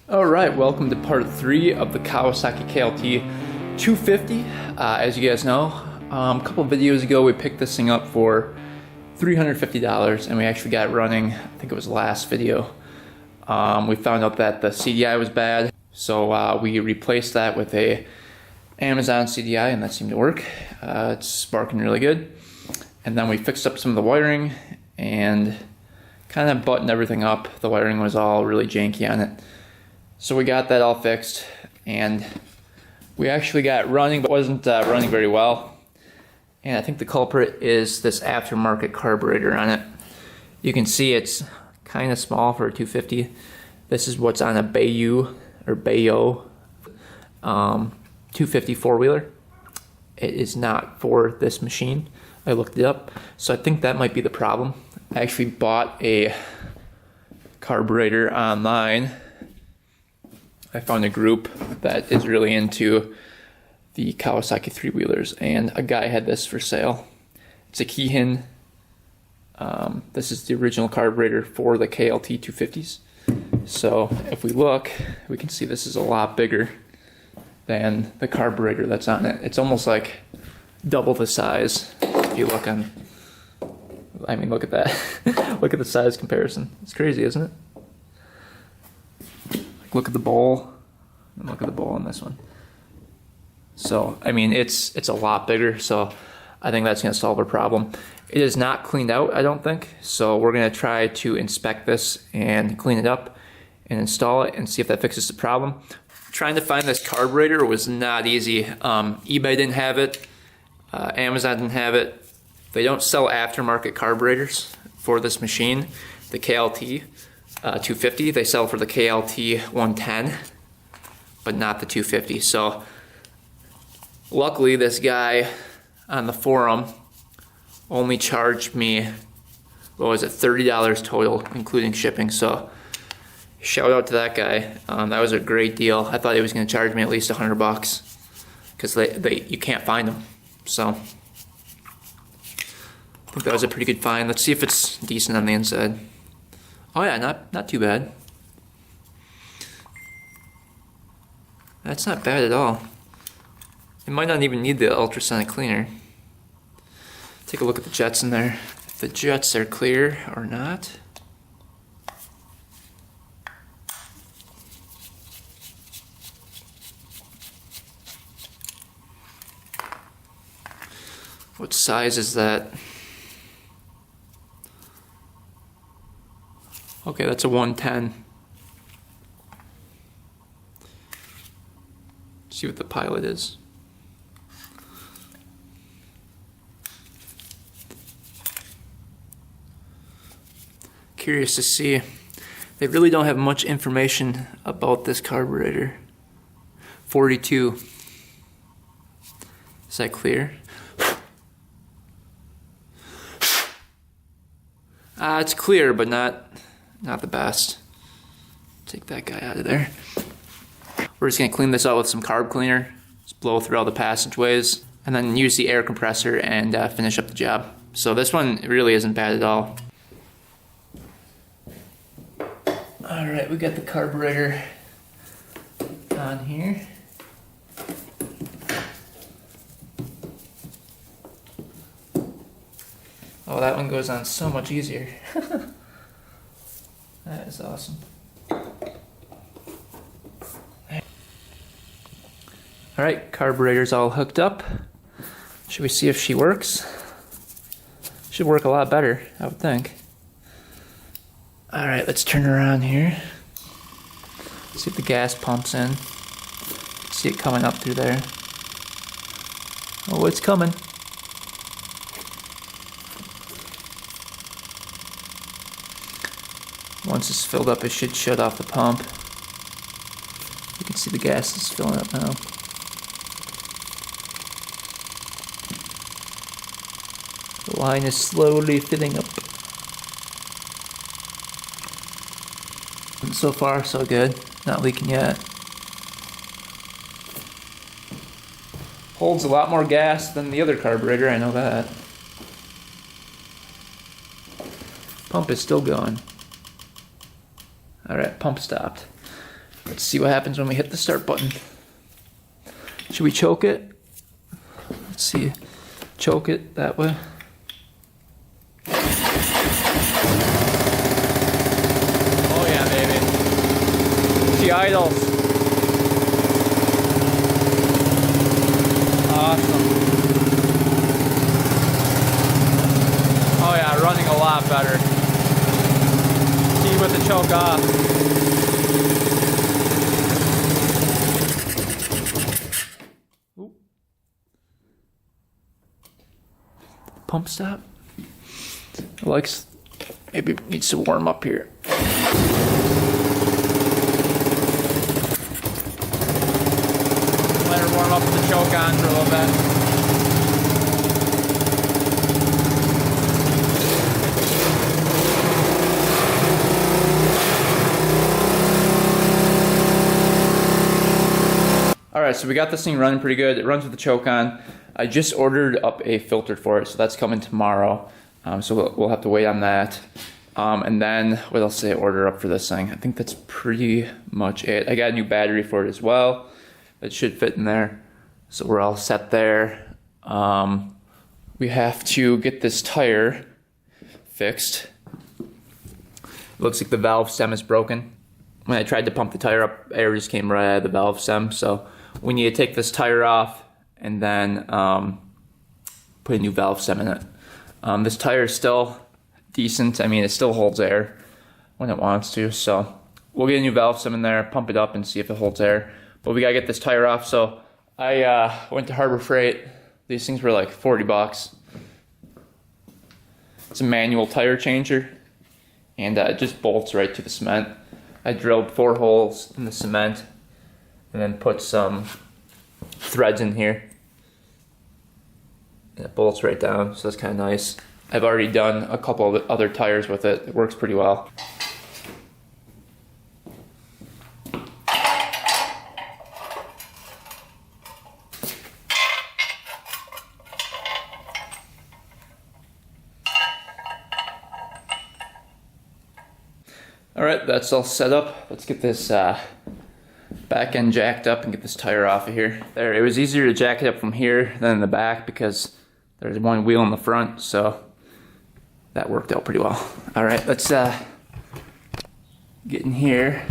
Alright, welcome to part 3 of the Kawasaki KLT 250. As you guys know, a couple of videos ago we picked this thing up for $350 and we actually got it running. I think it was the last video. We found out that the CDI was bad, so we replaced that with a Amazon CDI and that seemed to work. It's sparking really good. And then we fixed up some of the wiring and kind of buttoned everything up. The wiring was all really janky on it. So we got that all fixed and we actually got it running, but wasn't running very well. And I think the culprit is this aftermarket carburetor on it. You can see it's kind of small for a 250. This is what's on a Bayou or Bayo 250 four-wheeler. It is not for this machine. I looked it up, so I think that might be the problem. I actually bought a carburetor online. I found a group that is really into the Kawasaki three-wheelers, and a guy had this for sale. It's a Keihin. This is the original carburetor for the KLT 250s. So if we look, we can see this is a lot bigger than the carburetor that's on it. It's almost like double the size. If you look on, I mean, look at that. Look at the size comparison. It's crazy, isn't it? Look at the bowl, and look at the bowl on this one. So, I mean, it's a lot bigger, so I think that's gonna solve our problem. It is not cleaned out, I don't think, so we're gonna try to inspect this and clean it up and install it and see if that fixes the problem. Trying to find this carburetor was not easy. eBay didn't have it, Amazon didn't have it. They don't sell aftermarket carburetors for this machine, the KLT 250. They sell for the KLT 110, but not the 250. So luckily this guy on the forum only charged me, what was it, $30 total, including shipping. So shout out to that guy. That was a great deal. I thought he was going to charge me at least $100 because you can't find them. So I think that was a pretty good find. Let's see if it's decent on the inside. Oh yeah, not too bad. That's not bad at all. It might not even need the ultrasonic cleaner. Take a look at the jets in there. If the jets are clear or not. What size is that? Okay, that's a 110. See what the pilot is. Curious to see. They really don't have much information about this carburetor. 42. Is that clear? It's clear, but not the best. Take that guy out of there. We're just gonna clean this out with some carb cleaner. Just blow through all the passageways, and then use the air compressor and finish up the job. So this one really isn't bad at all. All right, we got the carburetor on here. Oh, that one goes on so much easier. That is awesome. Alright, carburetor's all hooked up. Should we see if she works? Should work a lot better, I would think. Alright, let's turn around here. See if the gas pumps in. See it coming up through there. Oh, it's coming. Once it's filled up, it should shut off the pump. You can see the gas is filling up now. The line is slowly filling up. And so far, so good. Not leaking yet. Holds a lot more gas than the other carburetor, I know that. Pump is still going. Alright, pump stopped. Let's see what happens when we hit the start button. Should we choke it? Let's see. Choke it that way. Oh yeah, baby. She idles. Awesome. Oh yeah, running a lot better. See with the choke off. Pump stop. Likes, maybe needs to warm up here. Let her warm up with the choke on for a little bit. Alright, so we got this thing running pretty good. It runs with the choke on. I just ordered up a filter for it, so that's coming tomorrow. So we'll have to wait on that. And then, what else did I order up for this thing? I think that's pretty much it. I got a new battery for it as well. It should fit in there. So we're all set there. We have to get this tire fixed. It looks like the valve stem is broken. When I tried to pump the tire up, air just came right out of the valve stem. So we need to take this tire off and then put a new valve stem in it. This tire is still decent. I mean, it still holds air when it wants to. So we'll get a new valve stem in there, pump it up and see if it holds air. But we gotta get this tire off. So I went to Harbor Freight. These things were like 40 bucks. It's a manual tire changer and it just bolts right to the cement. I drilled 4 holes in the cement and then put some threads in here. And it bolts right down, so that's kind of nice. I've already done a couple of other tires with it. It works pretty well. Alright, that's all set up. Let's get this back end jacked up and get this tire off of here. There, it was easier to jack it up from here than in the back because there's one wheel in the front, so that worked out pretty well. Alright, let's get in here.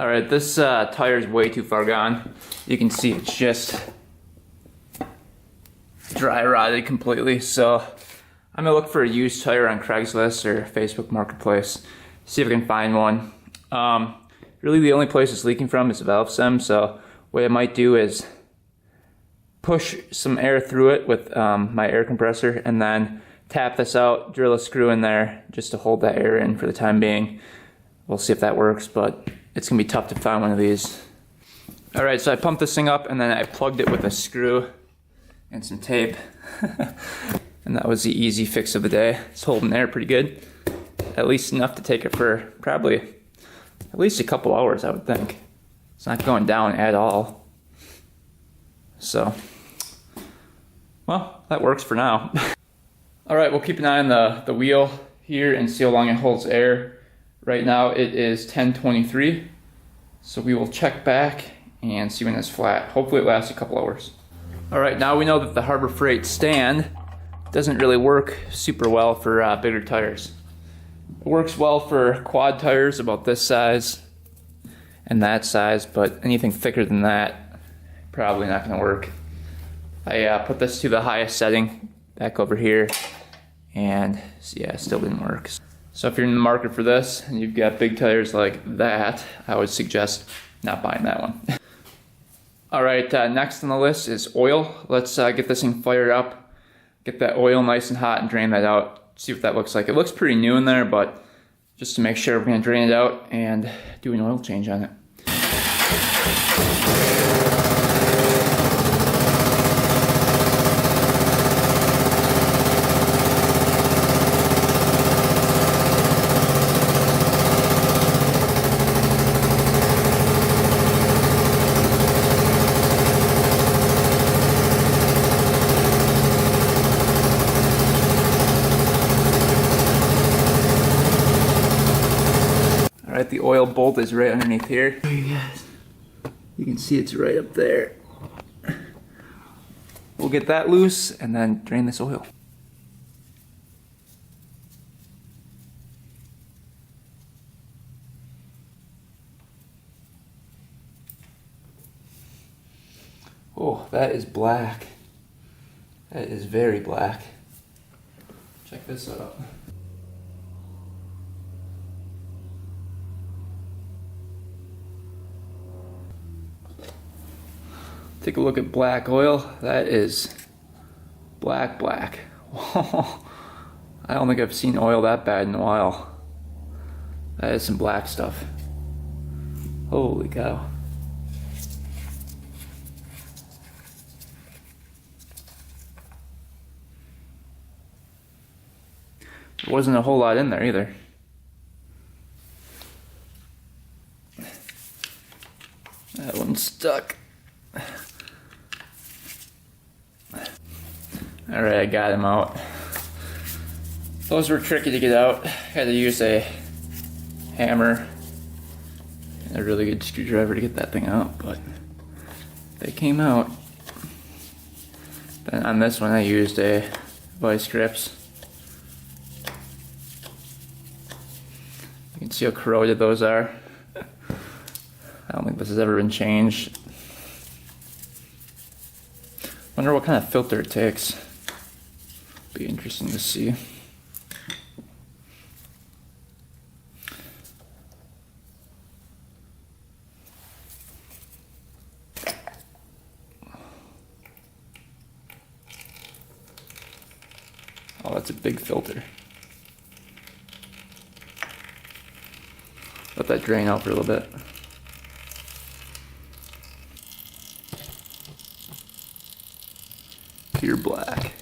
Alright, this tire is way too far gone. You can see it's just dry rotted completely. So I'm gonna look for a used tire on Craigslist or Facebook Marketplace. See if I can find one. Really the only place it's leaking from is the valve stem. So what I might do is push some air through it with my air compressor and then tap this out, drill a screw in there just to hold that air in for the time being. We'll see if that works, but it's gonna be tough to find one of these. Alright, so I pumped this thing up and then I plugged it with a screw and some tape. And that was the easy fix of the day. It's holding there pretty good. At least enough to take it for probably at least a couple hours, I would think. It's not going down at all. So, well, that works for now. All right, we'll keep an eye on the wheel here and see how long it holds air. Right now it is 10:23. So we will check back and see when it's flat. Hopefully it lasts a couple hours. All right, now we know that the Harbor Freight stand doesn't really work super well for bigger tires. It works well for quad tires about this size and that size, but anything thicker than that, probably not gonna work. I put this to the highest setting back over here, and yeah, it still didn't work. So if you're in the market for this and you've got big tires like that, I would suggest not buying that one. All right, next on the list is oil. Let's get this thing fired up, get that oil nice and hot and drain that out. See what that looks like. It looks pretty new in there, but just to make sure, we're gonna drain it out and do an oil change on it. All right, the oil bolt is right underneath here. Oh, you guys, you can see it's right up there. We'll get that loose and then drain this oil. Oh, that is black. That is very black. Check this out. Take a look at black oil. That is black. I don't think I've seen oil that bad in a while. That is some black stuff. Holy cow. There wasn't a whole lot in there either. That one's stuck. Alright, I got him out. Those were tricky to get out. Had to use a hammer and a really good screwdriver to get that thing out, but they came out. Then on this one I used a vice grips. You can see how corroded those are. I don't think this has ever been changed. Wonder what kind of filter it takes. Be interesting to see. Oh, that's a big filter. Let that drain out for a little bit. Pure black.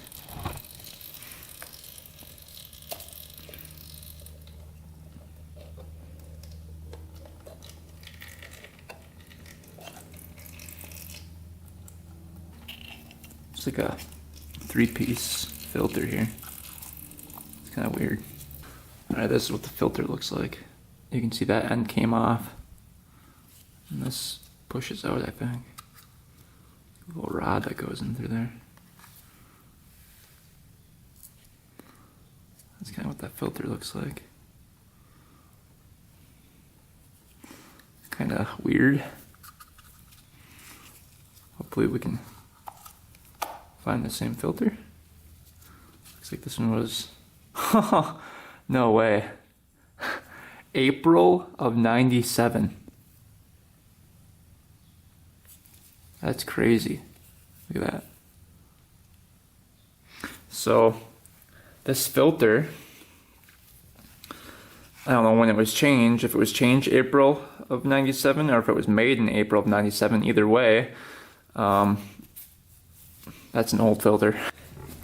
It's like a 3-piece filter here. It's kind of weird. Alright, this is what the filter looks like. You can see that end came off. And this pushes out, I think. A little rod that goes in through there. That's kind of what that filter looks like. Kind of weird. Hopefully we can find the same filter. Looks like this one was, no way. April of '97. That's crazy. Look at that. So this filter, I don't know when it was changed, if it was changed April of '97 or if it was made in April of '97, either way. That's an old filter.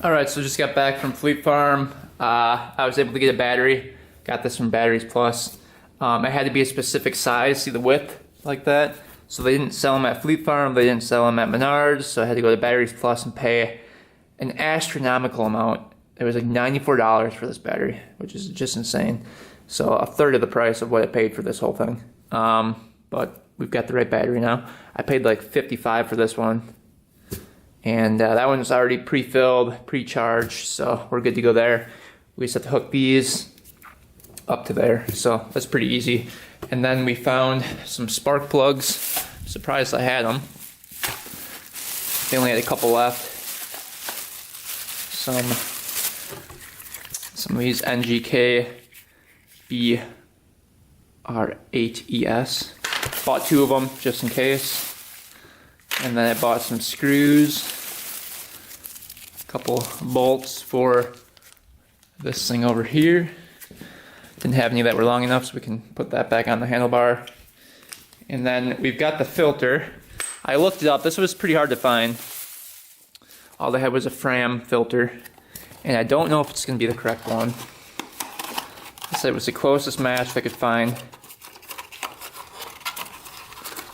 All right, so just got back from Fleet Farm. I was able to get a battery. Got this from Batteries Plus. It had to be a specific size, see the width like that. So they didn't sell them at Fleet Farm, they didn't sell them at Menards, so I had to go to Batteries Plus and pay an astronomical amount. It was like $94 for this battery, which is just insane. So a third of the price of what I paid for this whole thing. But we've got the right battery now. I paid like $55 for this one. And that one's already pre-filled, pre-charged, so we're good to go there. We just have to hook these up to there, so that's pretty easy. And then we found some spark plugs. Surprised I had them. They only had a couple left. Some of these NGK BR8ES. Bought 2 of them just in case. And then I bought some screws, a couple bolts for this thing over here. Didn't have any that were long enough, so we can put that back on the handlebar. And then we've got the filter. I looked it up. This was pretty hard to find. All they had was a Fram filter, and I don't know if it's going to be the correct one. I said it was the closest match I could find.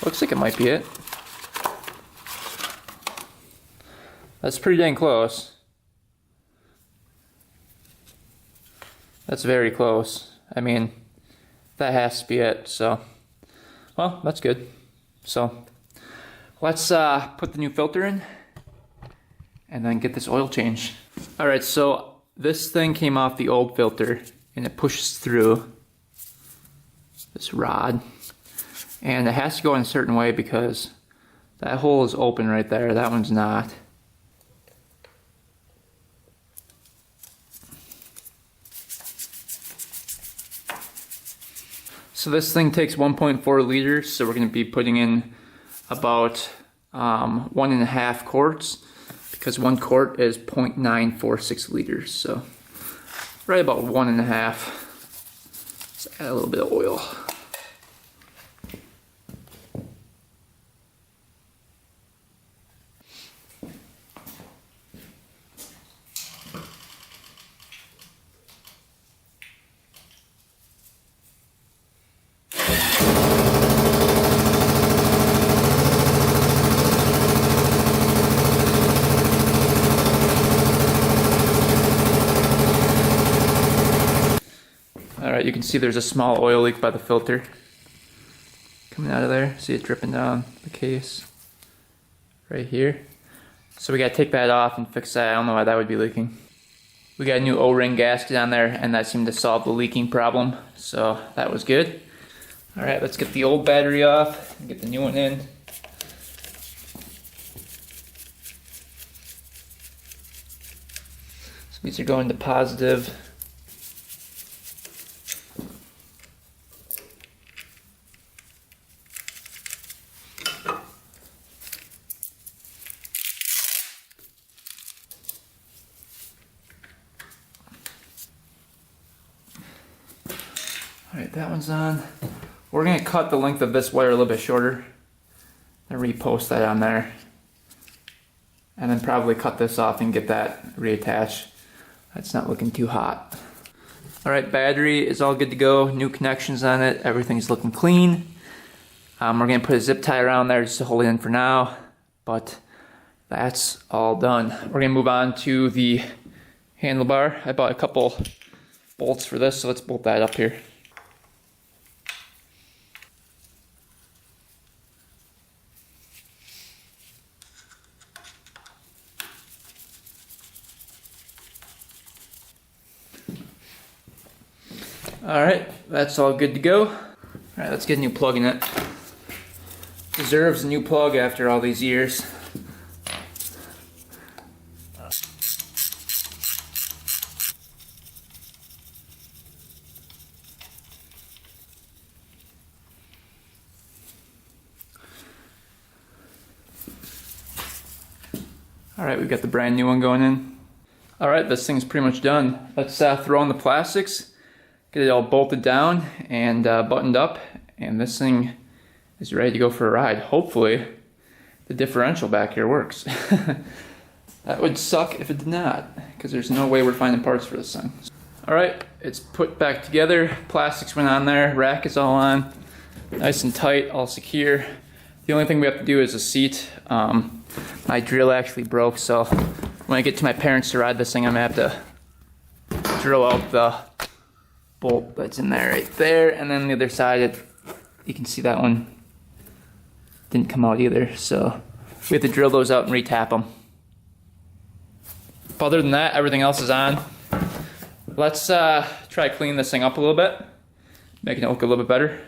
Looks like it might be it. That's pretty dang close. That's very close. I mean, that has to be it, so. Well, that's good. So, let's put the new filter in and then get this oil change. All right, so this thing came off the old filter and it pushes through this rod. And it has to go in a certain way because that hole is open right there. That one's not. So this thing takes 1.4 liters, so we're going to be putting in about 1.5 quarts, because 1 quart is 0.946 liters, so right about 1.5. Let's add a little bit of oil. Alright, you can see there's a small oil leak by the filter coming out of there. See it dripping down the case right here. So we gotta take that off and fix that. I don't know why that would be leaking. We got a new O-ring gasket on there, and that seemed to solve the leaking problem, so that was good. Alright, let's get the old battery off and get the new one in. So these are going to positive. Alright, that one's on. We're going to cut the length of this wire a little bit shorter and repost that on there. And then probably cut this off and get that reattached. That's not looking too hot. Alright, battery is all good to go. New connections on it. Everything's looking clean. We're going to put a zip tie around there just to hold it in for now. But that's all done. We're going to move on to the handlebar. I bought a couple bolts for this, so let's bolt that up here. Alright, that's all good to go. Alright, let's get a new plug in it. Deserves a new plug after all these years. Alright, we've got the brand new one going in. Alright, this thing's pretty much done. Let's throw in the plastics. Get it all bolted down and buttoned up, and this thing is ready to go for a ride. Hopefully the differential back here works. That would suck if it did not, because there's no way we're finding parts for this thing. All right, it's put back together. Plastics went on there, rack is all on. Nice and tight, all secure. The only thing we have to do is a seat. My drill actually broke, so when I get to my parents to ride this thing, I'm gonna have to drill out the bolt that's in there right there, and then the other side, you can see that one didn't come out either, so we have to drill those out and re-tap them. But other than that, everything else is on. Let's try cleaning this thing up a little bit, making it look a little bit better.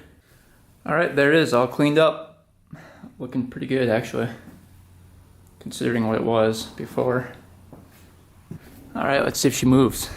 All right, there it is, all cleaned up. Looking pretty good, actually, considering what it was before. All right, let's see if she moves.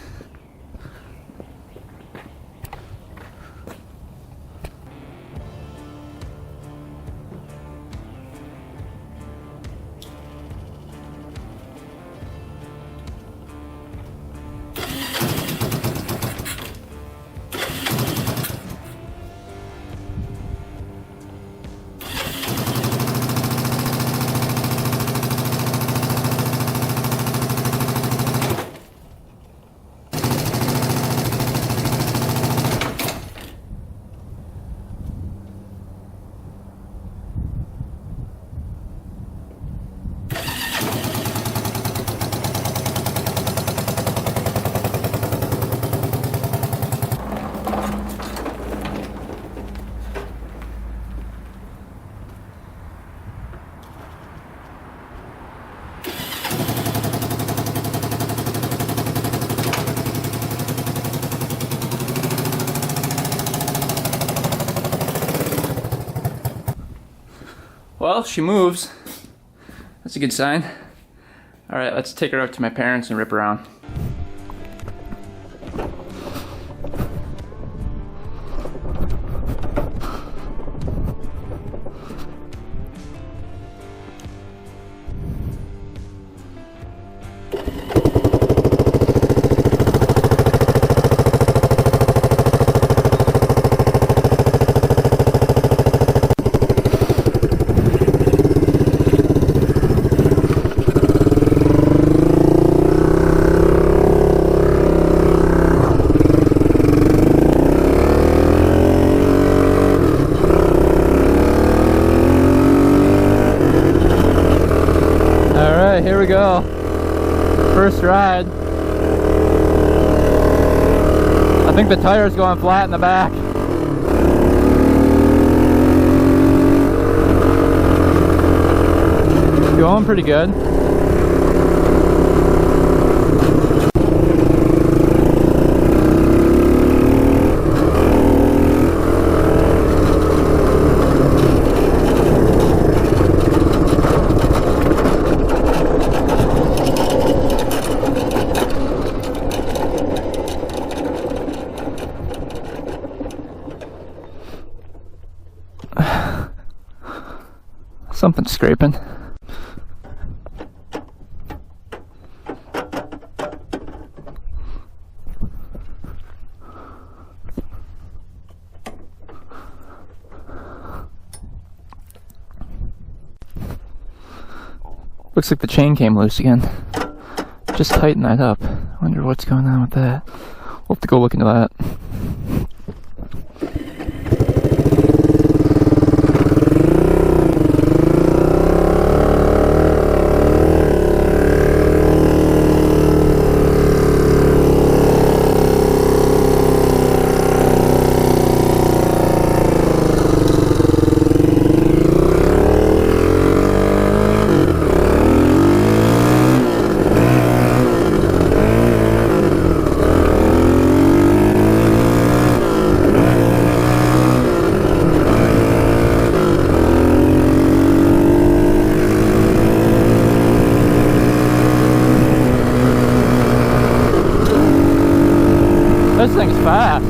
Well, she moves. That's a good sign. All right, let's take her up to my parents and rip around. Here we go. First ride. I think the tire's going flat in the back. Going pretty good. Something's scraping. Looks like the chain came loose again. Just tighten that up. I wonder what's going on with that. We'll have to go look into that. This thing's fast.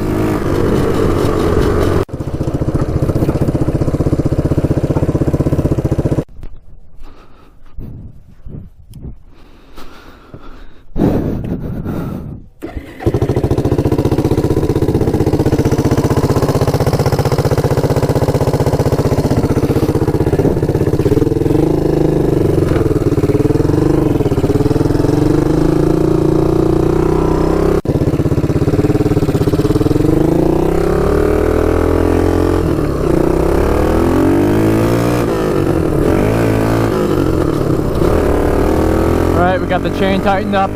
got the chain tightened up.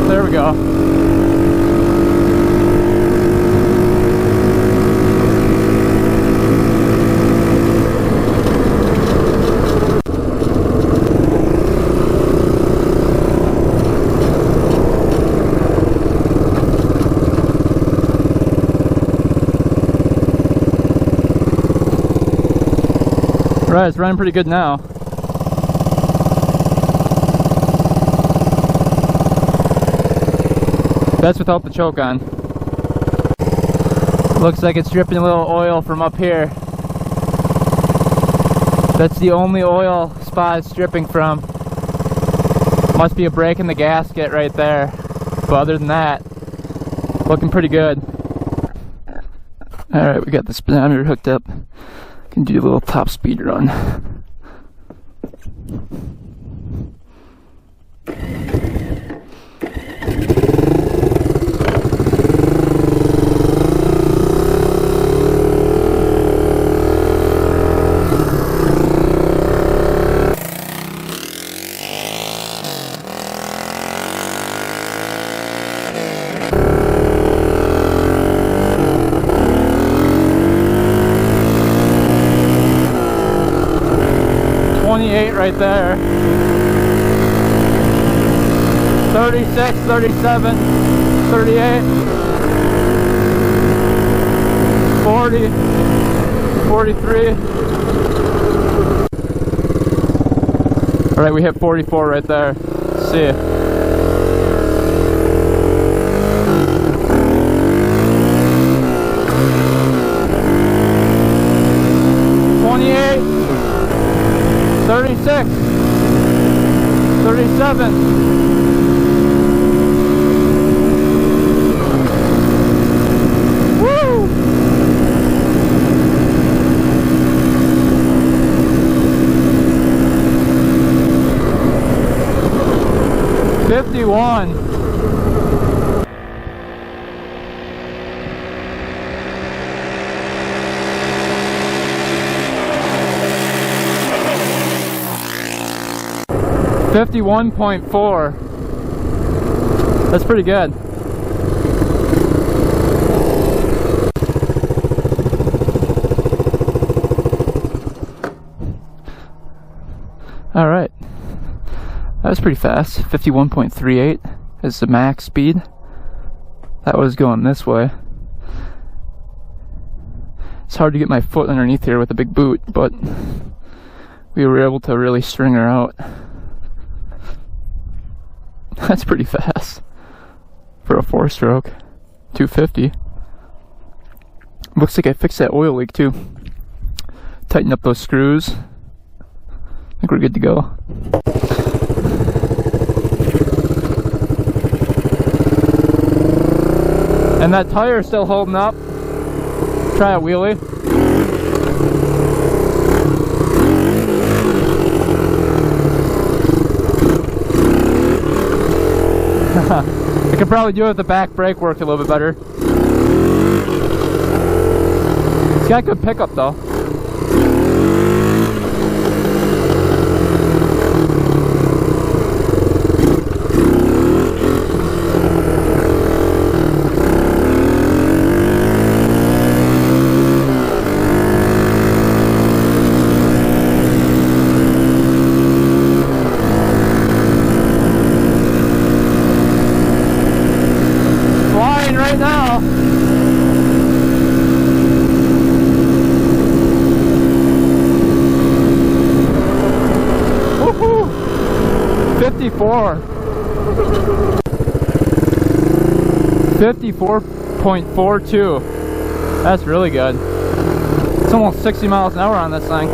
There we go. Right, it's running pretty good now. That's without the choke on. Looks like it's dripping a little oil from up here. That's the only oil spot it's dripping from. Must be a break in the gasket right there. But other than that, looking pretty good. Alright, we got the speedometer hooked up. Can do a little top speed run. Right there. 36, 37, 38, 40, 43. Alright, we hit 44 right there. Let's see. $28. 36, 37, woo! 51. $51.4. That's pretty good. All right, that was pretty fast. 51.38 is the max speed. That was going this way. It's hard to get my foot underneath here with a big boot, but we were able to really string her out. That's pretty fast for a 4-stroke. 250. Looks like I fixed that oil leak too. Tighten up those screws. I think we're good to go. And that tire is still holding up. Try a wheelie. I could probably do it if the back brake worked a little bit better. It's got good pickup though. Right now. Woohoo! 54. 54.42. That's really good. It's almost 60 miles an hour on this thing.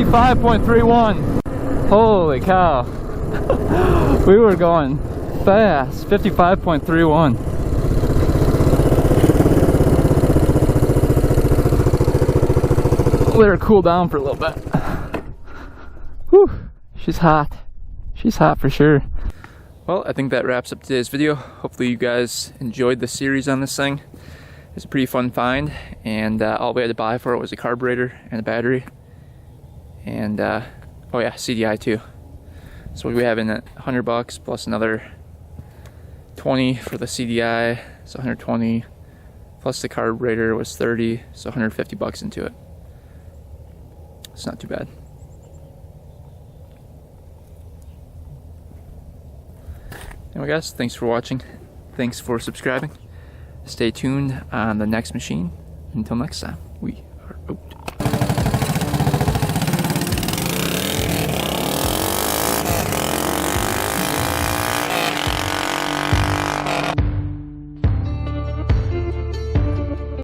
55.31. Holy cow. We were going fast. 55.31. Let her cool down for a little bit. Whew, she's hot. She's hot for sure. Well, I think that wraps up today's video. Hopefully you guys enjoyed the series on this thing. It's a pretty fun find, and all we had to buy for it was a carburetor and a battery. And, oh yeah, CDI too. So we have in $100 plus another 20 for the CDI, so 120, plus the carburetor was 30, so $150 into it. It's not too bad. Anyway guys, thanks for watching. Thanks for subscribing. Stay tuned on the next machine. Until next time.